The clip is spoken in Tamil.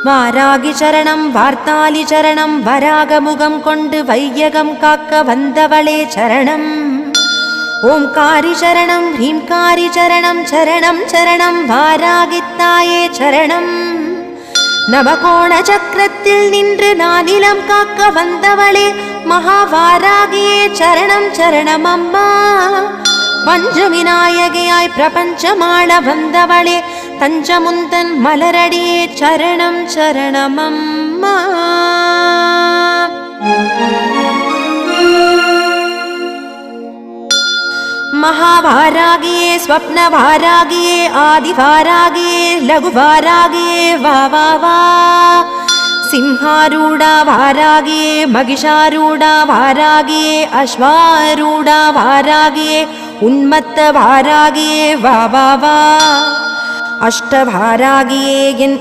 வாராகி சரணம் வார்த்தாலி சரணம் வராகமுகம் கொண்டு வையகம் காக்க வந்தவளே சரணம். ஓம்காரி சரணம் ஹ்ரீம்காரி சரணம் சரணம் சரணம் வாராகித்தாயே சரணம். நவகோண சக்கரத்தில் நின்று நானிலம் காக்க வந்தவளே மகாவாராகியே சரணம் சரணம் அம்மா. பஞ்சவிநாயகியாய் பிரபஞ்சமாள வந்தவளே தஞ்சமுந்தன் மலரடியே சரணம் சரணம் அம்மா. महावारागिये स्वप्नवारागिये आदिवारागिये लघुवारागिये वा वा वा. सिंहारूढा वारागिये महिषारूढा वारागिये अश्वारूढा वारागिये उन्मत्त वारागिये वा वा वा. अष्टवारागिये